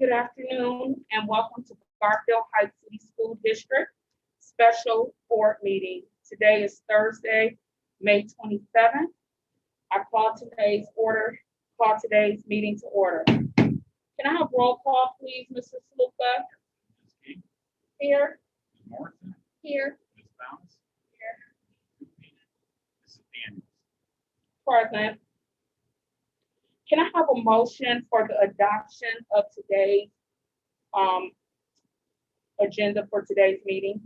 Good afternoon and welcome to Garfield Heights City School District Special Board Meeting. Today is Thursday, May 27th. I call today's meeting to order. Can I have roll call, please, Mr. Sluka? Ms. King, Here. Ms. Morrison, Here. Ms. Thomas, Here. Mrs. Daniels. Present. Can I have a motion for the adoption of today's agenda for today's meeting?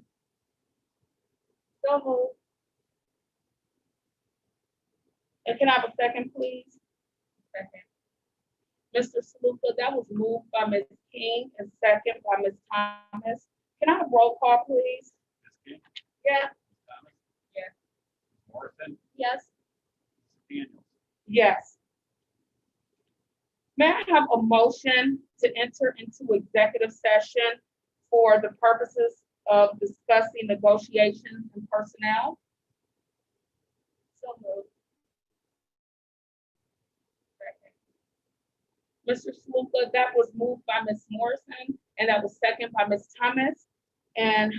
So moved. And can I have a second, please? Second. Mr. Saluka, that was moved by Ms. King and second by Ms. Thomas. Can I have roll call, please? Ms. King, Yes. Ms. Thomas, Yes. Ms. Morrison, Yes. Mrs. Daniels. Yes. May I have a motion to enter into executive session for the purposes of discussing negotiations and personnel? So moved. Mr. Sluka, that was moved by Ms. Morrison, and that was second by Ms. Thomas. And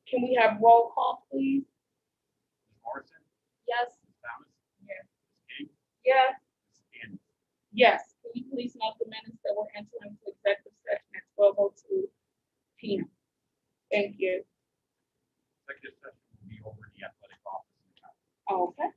can we have roll call, please? Ms. Morrison, Yes. Ms. Thomas, Yes. Ms. King, Yes. Mrs. Daniels. Yes. Can you please note the minutes that we're entering into executive session at 12:02 p.m. Thank you. Executive session will be over in the athletic office. Okay.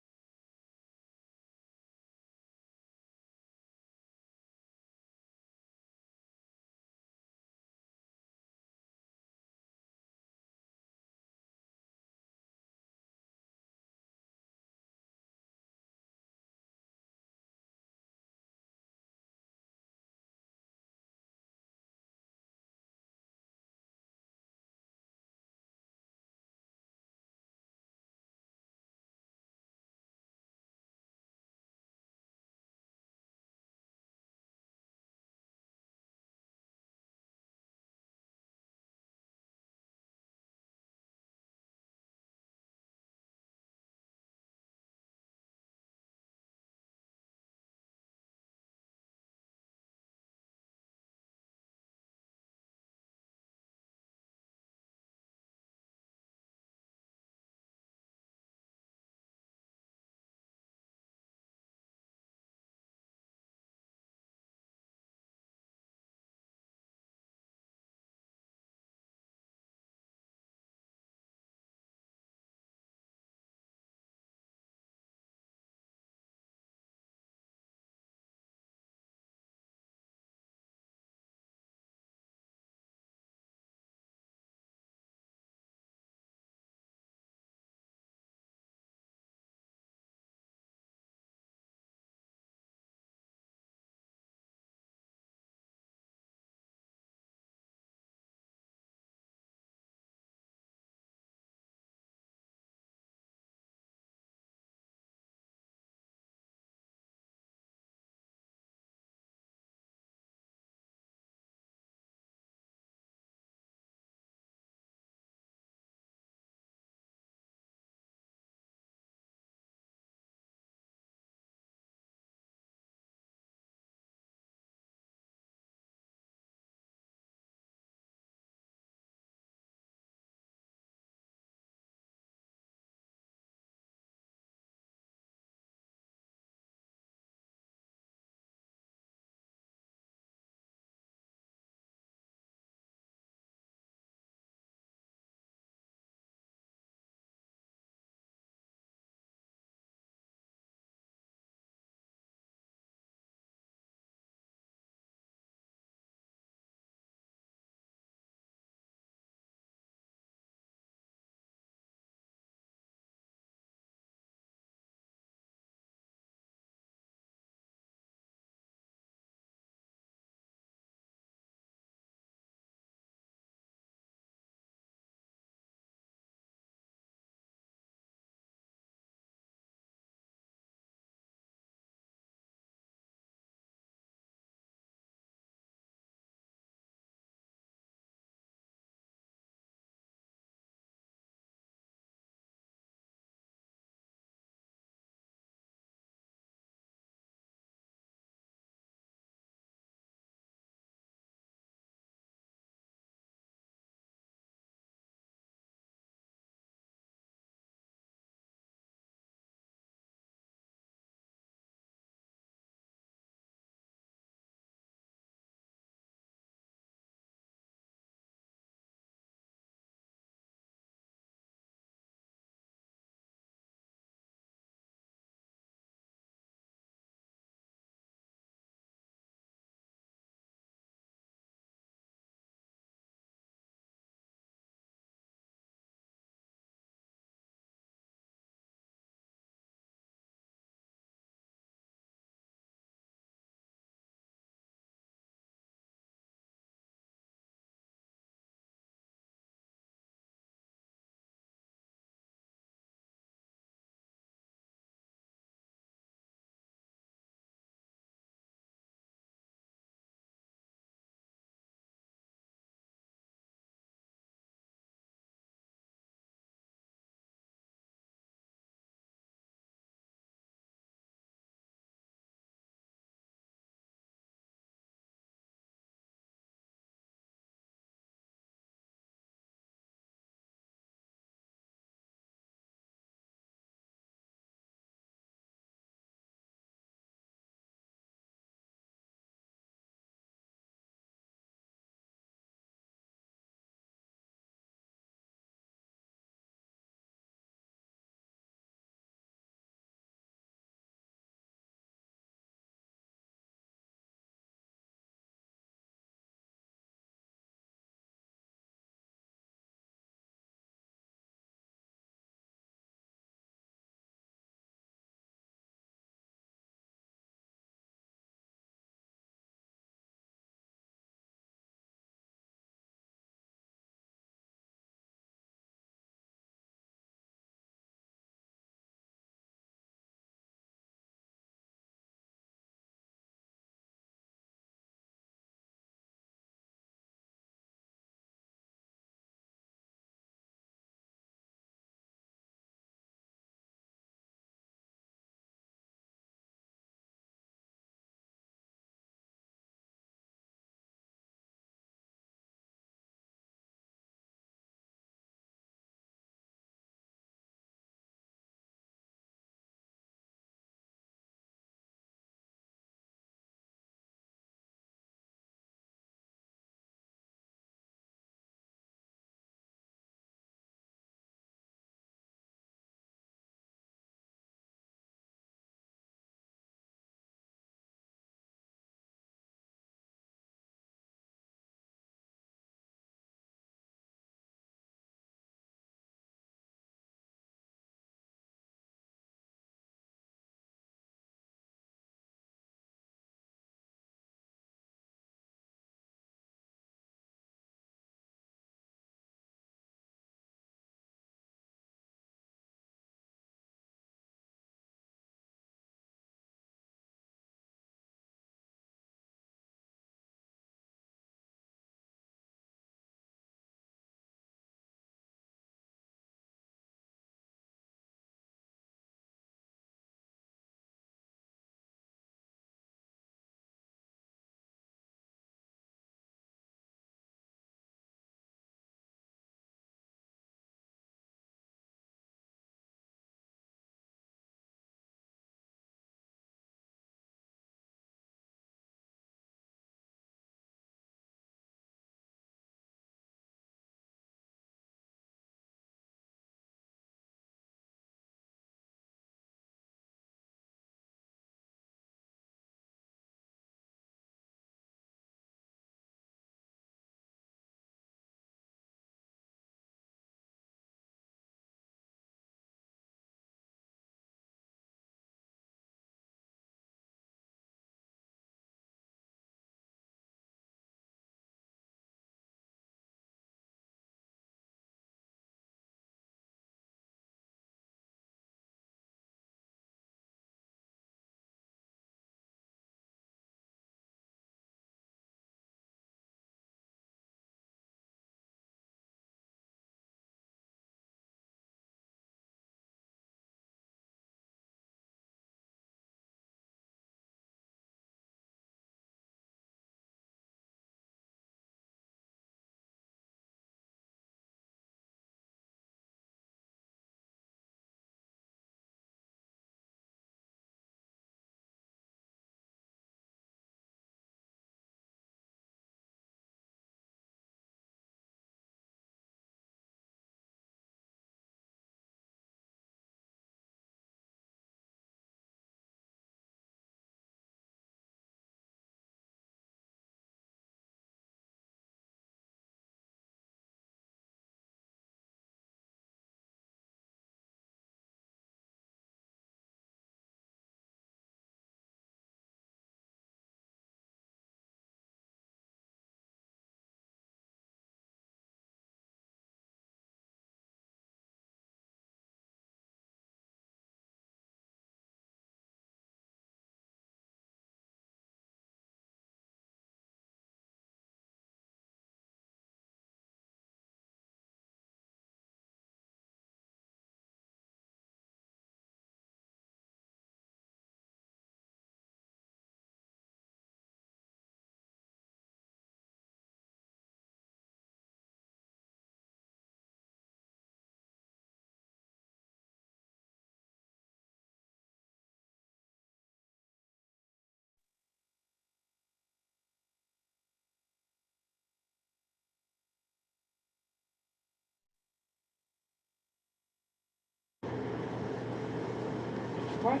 Right.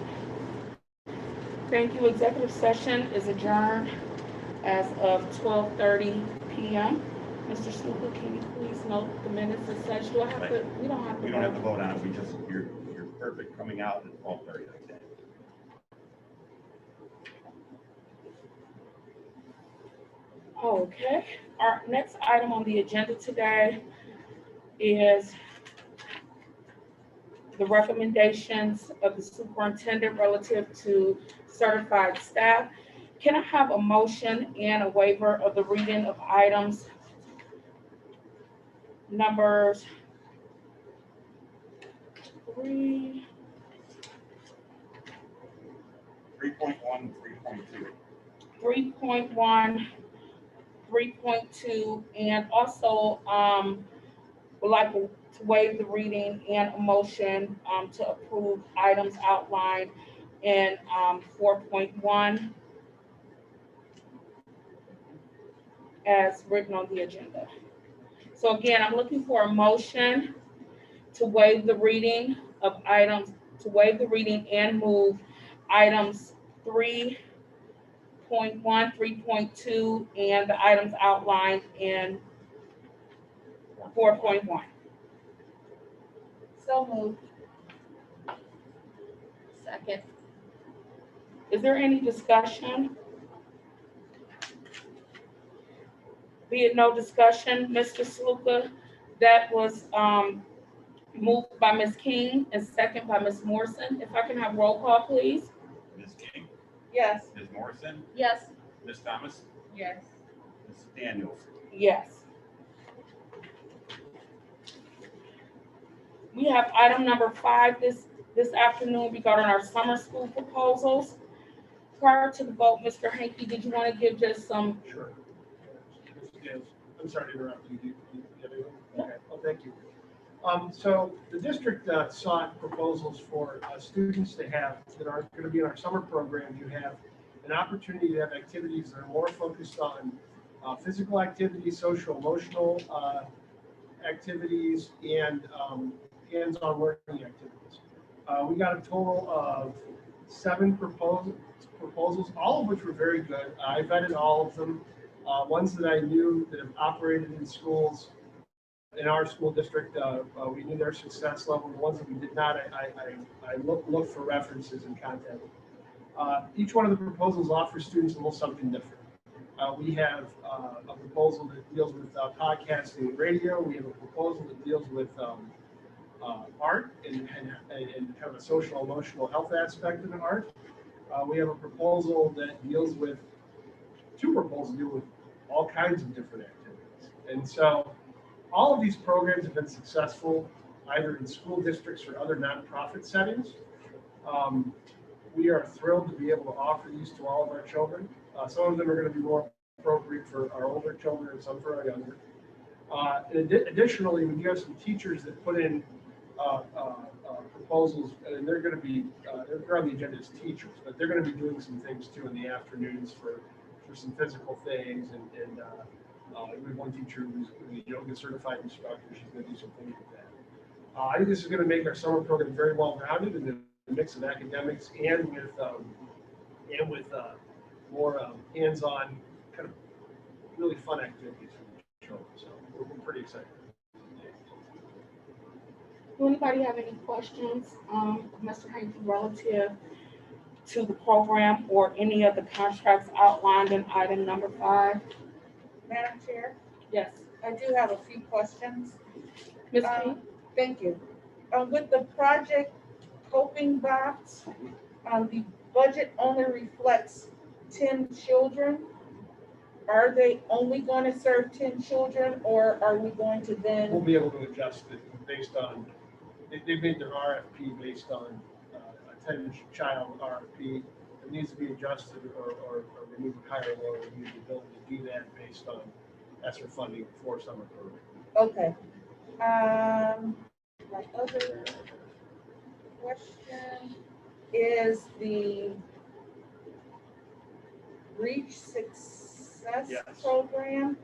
Thank you. Executive session is adjourned as of 12:30 p.m. Mr. Sluka, can you please note the minutes as such? Do I have to, we don't have to. We don't have to vote on it, we just, you're perfect coming out at 12:30 that day. Okay, our next item on the agenda today is the recommendations of the superintendent relative to certified staff. Can I have a motion and a waiver of the reading of items numbers 3, 3.1, 3.2. 3.1, 3.2, and also would like to waive the reading and a motion to approve items outlined in 4.1 as written on the agenda. So again, I'm looking for a motion to waive the reading of items, to waive the reading and move items 3.1, 3.2, and the items outlined in 4.1. So moved. Second. Is there any discussion? Be it no discussion, Mr. Sluka, that was moved by Ms. King and second by Ms. Morrison. If I can have roll call, please. Ms. King, Yes. Ms. Morrison, Yes. Ms. Thomas, Yes. Ms. Daniels. Yes. We have item number 5 this afternoon regarding our summer school proposals. Prior to the vote, Mr. Hanky, did you want to give just some? Sure. Yes, I'm sorry to interrupt you. Okay, well, thank you. So the district sought proposals for students to have that are going to be in our summer program. You have an opportunity to have activities that are more focused on physical activities, social, emotional activities, and hands-on working activities. We got a total of 7 proposals, all of which were very good. I vetted all of them. Ones that I knew that have operated in schools in our school district, we knew their success level. The ones that we did not, I looked for references and content. Each one of the proposals offers students a little something different. We have a proposal that deals with podcasting and radio. We have a proposal that deals with art and kind of a social emotional health aspect of art. We have a proposal that deals with, 2 proposals deal with all kinds of different activities. And so all of these programs have been successful either in school districts or other nonprofit settings. We are thrilled to be able to offer these to all of our children. Some of them are going to be more appropriate for our older children and some for our younger. Additionally, we do have some teachers that put in proposals, and they're going to be, they're on the agenda as teachers, but they're going to be doing some things too in the afternoons for some physical things. And we have one teacher who's a yoga certified instructor. She's going to do some things with that. I think this is going to make our summer program very well rounded in the mix of academics and with more hands-on, kind of really fun activities for the children. So we're pretty excited. Do anybody have any questions, Mr. Hanky, relative to the program or any of the contracts outlined in item number 5? Madam Chair, Yes. I do have a few questions. Ms. King? Thank you. With the project coping box, the budget only reflects 10 children. Are they only going to serve 10 children, or are we going to then? We'll be able to adjust it based on, they made their RFP based on a 10-child RFP. It needs to be adjusted or removed higher or lower. We need the ability to do that based on ESSER funding for summer program. Okay. My other question is the Reach Success Yes. program.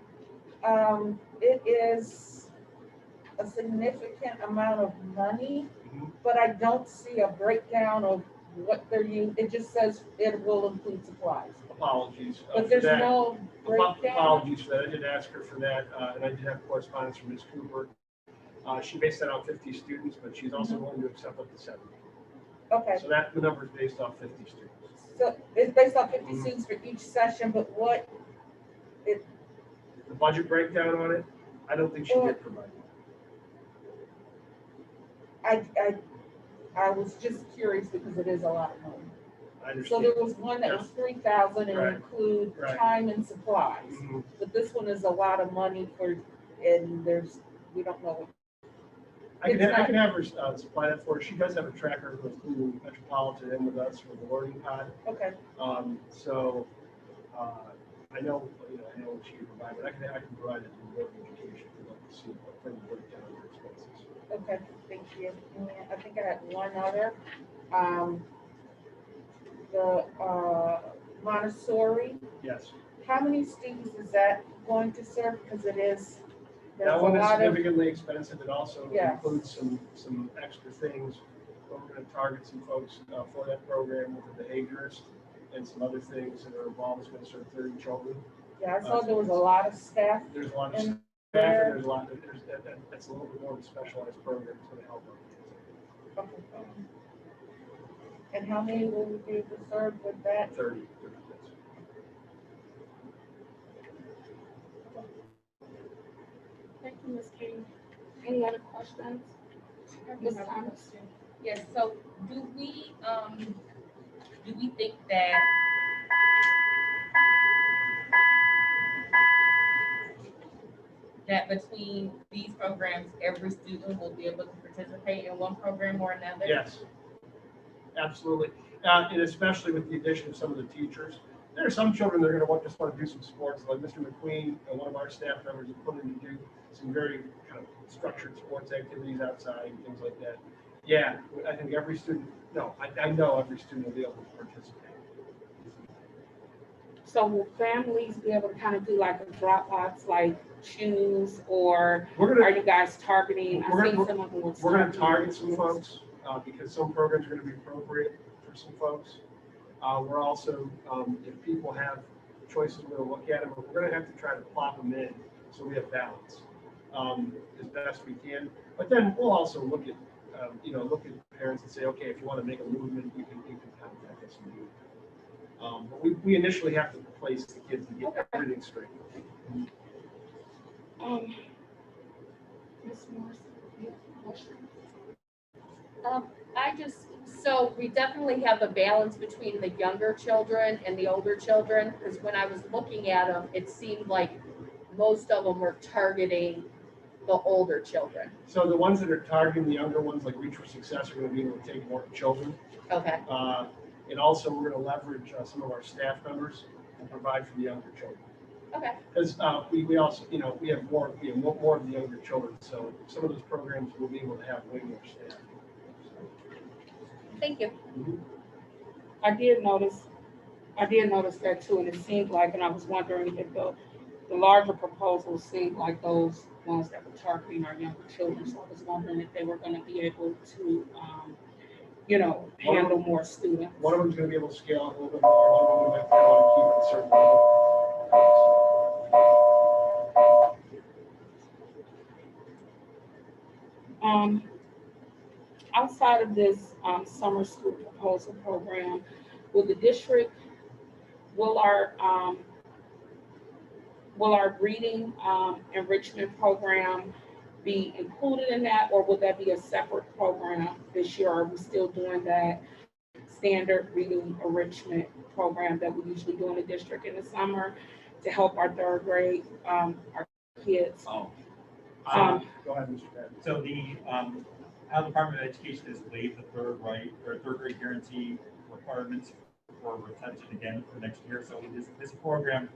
It is a significant amount of money, Mhm. but I don't see a breakdown of what they're using, it just says it will include supplies. Apologies. But for there's that. no breakdown. Apologies for that. I did ask her for that, and I did have correspondence from Ms. Cooper. She based that on 50 students, but she's also willing to accept up to 70. Okay, So that the number is based off 50 students. so it's based on 50 Mhm. students for each session, but what, The budget breakdown on it, I don't think she did provide. I was just curious because it is a lot of money. I So understand. there was one that was 3,000 and Right. include Right. time and supplies. Mhm. But this one is a lot of money for, and we don't know. I can It's have her supply that for her. She does have a tracker with Cleveland Metropolitan and with us for the learning pod. Okay, So I know, I know what she can provide, but I can provide it to the board of education if you'd like to see what further breakdown of their expenses. okay, thank you. And I think I had one other. The Montessori, Yes, how many students is that going to serve? Because it is, there's that a one is lot of, significantly expensive. It also Yes. includes some extra things. But we're going to target some folks for that program with a behaviorist and some other things that are involved. It's going to serve 30 children. yeah, I saw there was a lot of staff. There's a lot of And staff, there- and there's a lot. That's a little bit more of a specialized program. It's going to help our kids. Okay. And how many will we be able to serve with that? 30 kids. Thank you, Ms. King. Any other questions? Ms. Thomas? Yes, so do we think that between these programs, every student will be able to participate in one program or another? Yes, absolutely. And especially with the addition of some of the teachers. There are some children that are going to just want to do some sports, like Mr. McQueen, one of our staff members, is put in to do some very kind of structured sports activities outside and things like that. Yeah, I think every student, no, I know every student will be able to participate. So will families be able to kind of do like a Dropbox, like choose, or We're are going to you guys targeting? We're I gonna- think some of them was We're going to target targeting some folks because some programs are going to be appropriate for some folks. We're also, if people have choices, we're going to look at them, but we're going to have to try to plop them in so we have balance as best we can. But then we'll also look at, look at parents and say, okay, if you want to make a movement, you can contact us and do it. But we initially have to place the kids and get everything straight. Ms. Morrison, you have a question? So we definitely have a balance between the younger children and the older children, because when I was looking at them, it seemed like most of them were targeting the older children. So the ones that are targeting the younger ones, like Reach for Success, are going to be able to take more children. Okay, And also, we're going to leverage some of our staff members and provide for the younger children. okay. Because we also, we have more of the younger children, so some of those programs will be able to have way more staff. Thank you. I did notice that too, and it seemed like, and I was wondering if the larger proposals seemed like those ones that were targeting our younger children. So I was wondering if they were gonna be able to, handle more students. One of them is going to be able to scale up a little bit larger, but we might want to keep it a certain level. Outside of this summer school proposal program, will the district, will our reading enrichment program be included in that, or will that be a separate program this year? Are we still doing that standard reading enrichment program that we usually do in the district in the summer to help our third grade, our kids? Oh. Go ahead, Mr. Patton. So the Ohio Department of Education has waived the third grade guarantee requirements for retention again for next year. So this program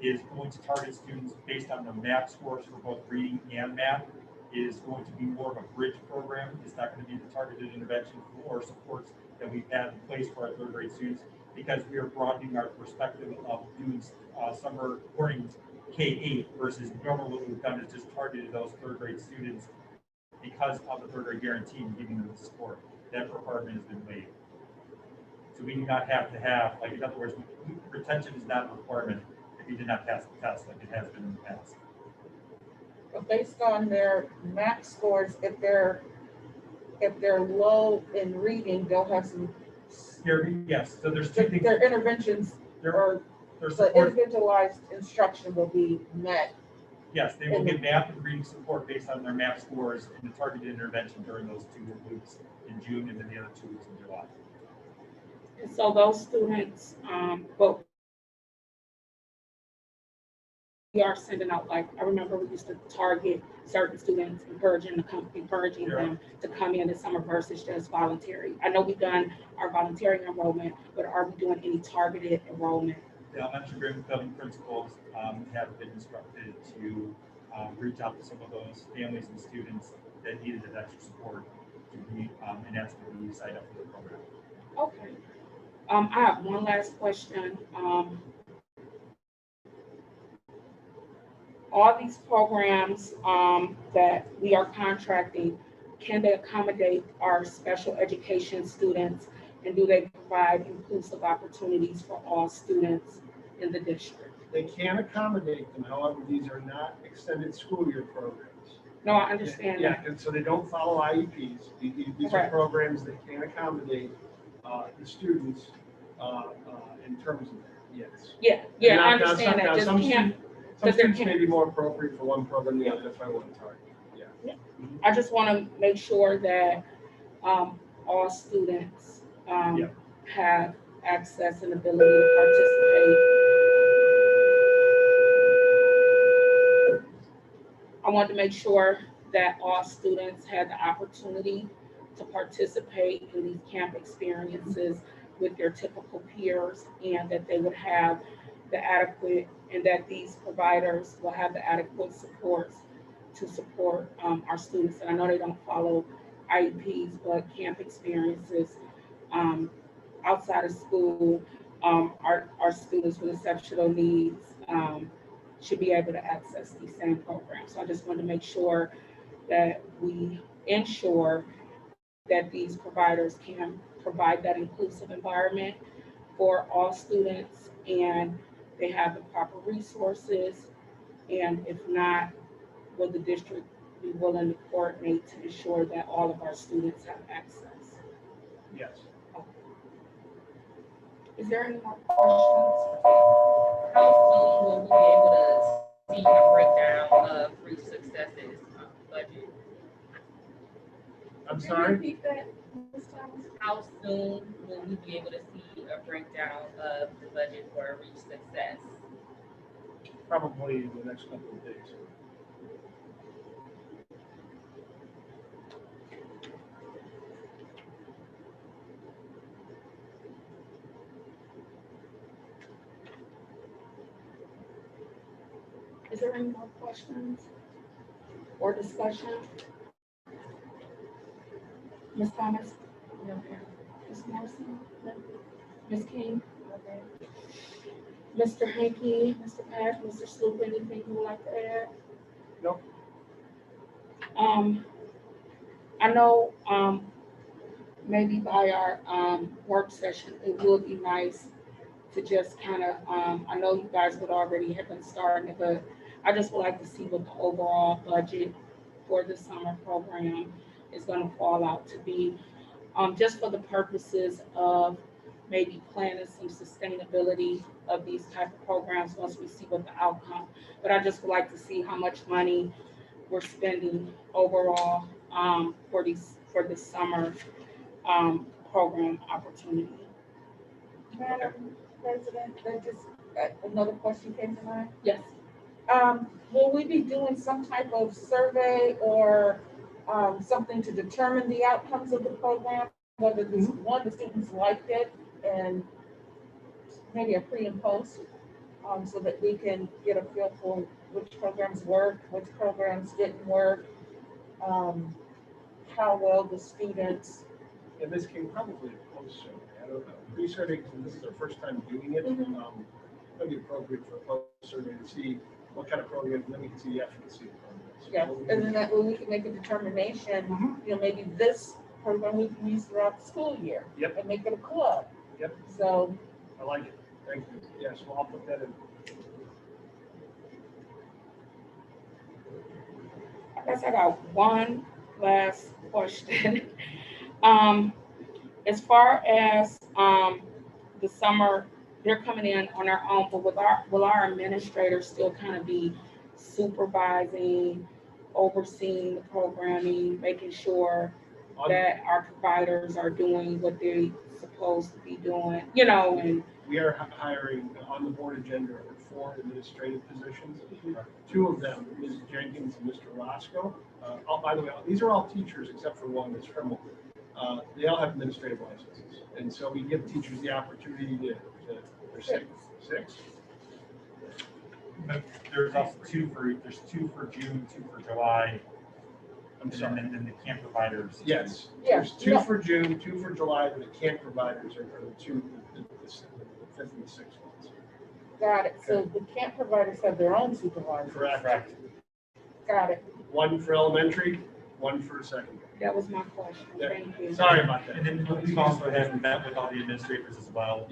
is going to target students based on their math scores for both reading and math. It is going to be more of a bridge program. It's not going to be the targeted intervention or supports that we've had in place for our third grade students, because we are broadening our perspective of doing summer learning K-8 versus normally what we've done is just targeted those third grade students because of the third grade guarantee and giving them the support. That requirement has been waived. So we do not have to have, like, in other words, retention is not a requirement if you did not pass the test like it has been in the past. But based on their MAP scores, if they're low in reading, they'll have some, Yes, so there's two things. their interventions or There's the support. individualized instruction will be met. Yes, they will get math and reading support based on their math scores and the targeted intervention during those 2 weeks in June and then the other 2 weeks in July. And so those students, but we are sending out, like, I remember we used to target certain students, encouraging them to come in this summer versus just voluntary. I know we've done our voluntary enrollment, but are we doing any targeted enrollment? The elementary building principals have been instructed to reach out to some of those families and students that needed that extra support to be and ask them to be signed up for the program. Okay. I have one last question. All these programs that we are contracting, can they accommodate our special education students? And do they provide inclusive opportunities for all students in the district? They can accommodate them, however, these are not extended school year programs. No, I understand Yeah, that. and so they don't follow IEPs. These are Correct. programs that can accommodate the students in terms of that, yes. Yeah, I Now, understand that. Just some can't, some because there students can't- may be more appropriate for one program than the other, that's why I want to target, yeah. I just want to make sure that all students Yeah. have access and ability to participate. I wanted to make sure that all students had the opportunity to participate in these camp experiences with their typical peers, and that they would have the adequate, and that these providers will have the adequate supports to support our students. And I know they don't follow IEPs, but camp experiences outside of school, our students with exceptional needs should be able to access these same programs. So I just wanted to make sure that we ensure that these providers can provide that inclusive environment for all students, and they have the proper resources. And if not, will the district be willing to coordinate to ensure that all of our students have access? Yes. Is there any more questions? How soon will we be able to see a breakdown of Reach Success's budget? I'm Can you sorry? repeat that, Ms. Thomas? How soon will we be able to see a breakdown of the budget for Reach Success? Probably in the next couple of days. Is there any more questions or discussion? Ms. Thomas? No. Ms. Morrison? No? Ms. King? Mr. Hanky, Mr. Pash, Mr. Sloop, anything you would like to add? No. I know, maybe by our, work session, it would be nice to just kind of, I know you guys would already have been starting it, but I just would like to see what the overall budget for the summer program is gonna fall out to be. Just for the purposes of maybe planning some sustainability of these type of programs once we see what the outcome. But I just would like to see how much money we're spending overall for this summer program opportunity. Madam President, that just, another question came to mind. Yes. Will we be doing some type of survey or something to determine the outcomes of the program? Whether this one, the students liked it, and maybe a pre and post, so that we can get a feel for which programs worked, which programs didn't work, how well the students. And this came probably a post survey, I don't know. Pre-survey, because this is our first time doing it, it'd be appropriate for a post survey to see what kind of programs, and then we can see the efficacy of the programs. Yeah, and then that way we can make a determination, maybe this program we can use throughout the school year. Yep. And make it a club, Yep. So, I like it. Thank you. Yes, well, I'll put that in. I guess I got one last question. Um, as far as, the summer, they're coming in on their own, but will our administrators still kind of be supervising, overseeing the programming, making sure On- that our providers are doing what they're supposed to be doing, you know, and We are hiring on the board agenda are 4 administrative positions. 2 of them, Ms. Jenkins and Mr. Roscoe. Oh, by the way, these are all teachers except for one, Ms. Tremble. They all have administrative licenses. And so we give teachers the opportunity to there's 6. But there's also there's 2 for June, 2 for July, I'm and sorry. then the camp providers. Yes, Yeah, there's 2 no. for June, 2 for July, and the camp providers are the 2, the 5th and the 6th ones. got it. So the camp providers have their own supervisors. Correct. Got it. 1 for elementary, 1 for secondary. that was my question. Yeah. Thank you. Sorry about that. And then we've also had met with all the administrators as well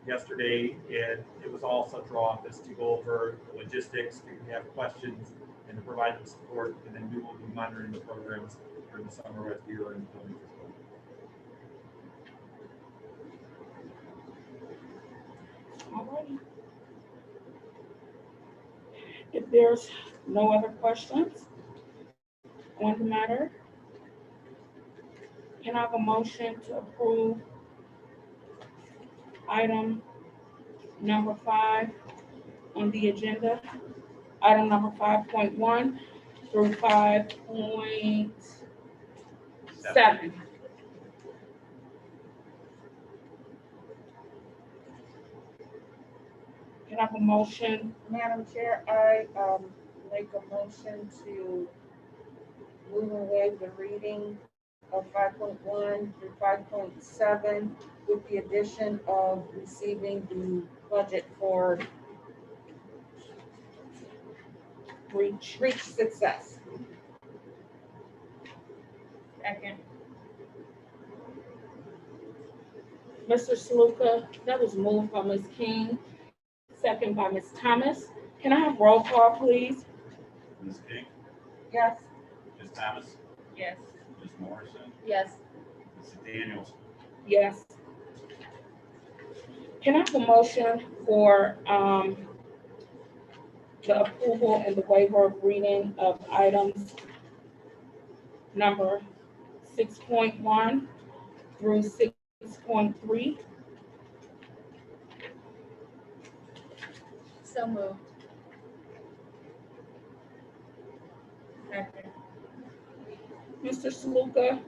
Yesterday. and it was all central office to go over the logistics, if we have questions, and to provide them support, and then we will be monitoring the programs during the summer as we are in buildings as well. Alrighty. If there's no other questions on the matter, can I have a motion to approve item number 5 on the agenda? Item number 5.1 through 5.7. Can I have a motion? Madam Chair, I make a motion to move away the reading of 5.1 through 5.7 with the addition of receiving the budget for reach success. Second. Mr. Saluka, that was moved by Ms. King, second by Ms. Thomas. Can I have roll call, please? Ms. King, Yes. Ms. Thomas, Yes. Ms. Morrison, Yes, Ms. Daniels, Yes. Can I have a motion for the approval and the waiver of reading of items number 6.1 through 6.3? so moved. Second. Mr. Saluka,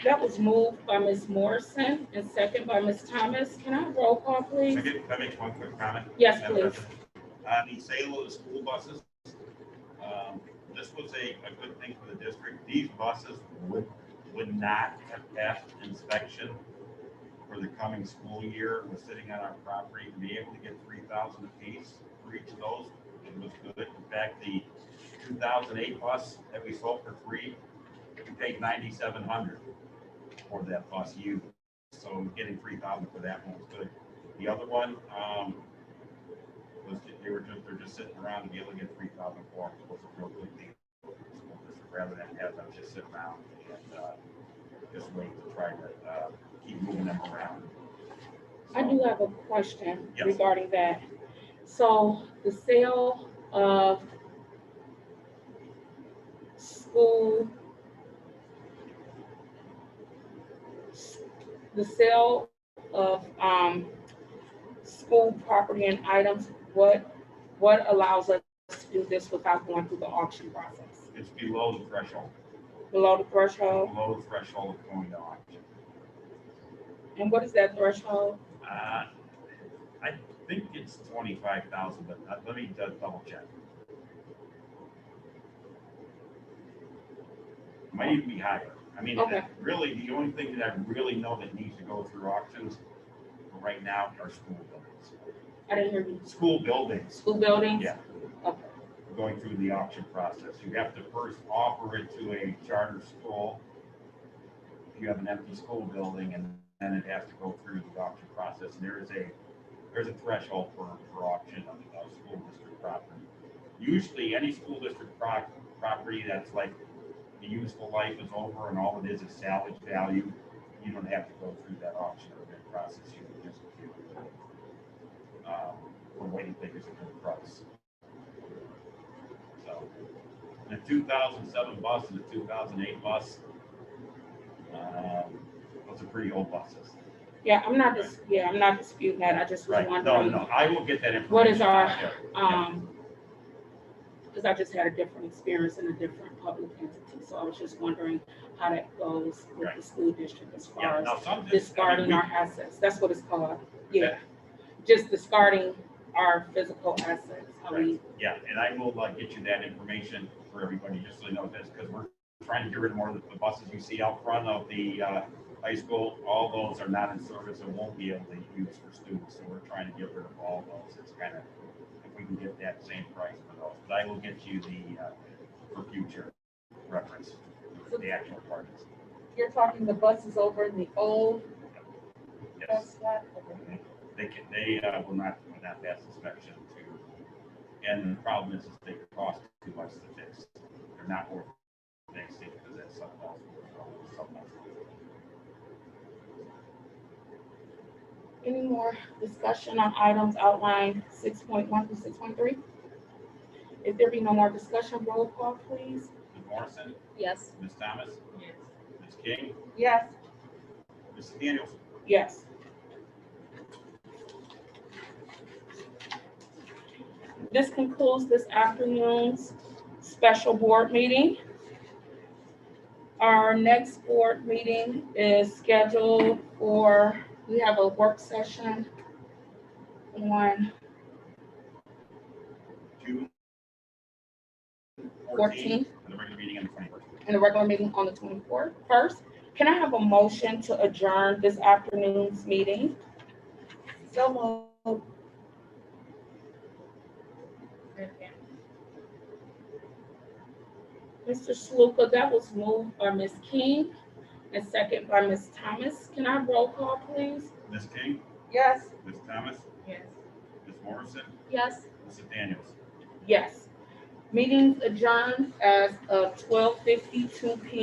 that was moved by Ms. Morrison and second by Ms. Thomas. Can I have roll call, please? can I make one quick comment? Yes, Madam please. President? The sale of the school buses, this was a good thing for the district. These buses would not have passed inspection for the coming school year. Was sitting on our property to be able to get 3,000 apiece for each of those. It was good. In fact, the 2008 bus that we sold for free, we paid 9,700 for that bus used. So getting 3,000 for that one was good. The other one, they're just sitting around to be able to get 3,000 for them. It was a real good deal for the school district, rather than have them just sit around and just wait to try to keep moving them around. I do have a question Yes. regarding that. So the sale of school, school property and items, what allows us to do this without going through the auction process? It's below the threshold, Below the threshold? below the threshold of going to auction. And what is that threshold? I think it's 25,000, but let me double check. Might even be higher. I mean, Okay. really, the only thing that I really know that needs to go through auctions right now are school buildings. I didn't hear you. School buildings, School buildings? yeah, Okay. going through the auction process. You have to first offer it to a charter school. If you have an empty school building, and then it has to go through the auction process. And there's a threshold for auction of school district property. Usually, any school district property that's like the useful life is over and all it is salvage value, you don't have to go through that auction or bid process. You can just for what you think is a good price. So, the 2007 bus and the 2008 bus, those are pretty old buses. Yeah, I'm not disputing that. I just was Right, wondering. no, I will get that information. What is our, out there. Yeah. Because I just had a different experience in a different public entity, so I was just wondering how that goes with Right. the school district as Yeah, far as now some discarding our assets. That's what it's called. Yeah, just discarding our physical assets. How we, Yeah, and I will get you that information for everybody, just so you know this, because we're trying to get rid of more of the buses you see out front of the high school. All those are not in service and won't be able to use for students, so we're trying to get rid of all those. It's kind of, if we can get that same price for those, but I will get you the, for future reference, the actual parties. You're talking the buses over in the old Yes, bus lot? Okay. they will not pass inspection to, and the problem is they cost too much to fix. They're not worth fixing because that's something else. any more discussion on items outlined 6.1 through 6.3? If there be no more discussion, roll call, please. Ms. Morrison, Yes. Ms. Thomas, Yes. Ms. King, Yes, Ms. Daniels. Yes. This concludes this afternoon's special board meeting. Our next board meeting is scheduled for, we have a work session on June 14th and the regular meeting on the 21st. and the regular meeting on the 24th. First, can I have a motion to adjourn this afternoon's meeting? so moved. Second. Mr. Sluka, that was moved by Ms. King and second by Ms. Thomas. Can I have roll call, please? Ms. King, Yes. Ms. Thomas, Yes. Ms. Morrison, Yes. Mrs. Daniels. Yes. Meeting adjourned as of 12:52 p.m.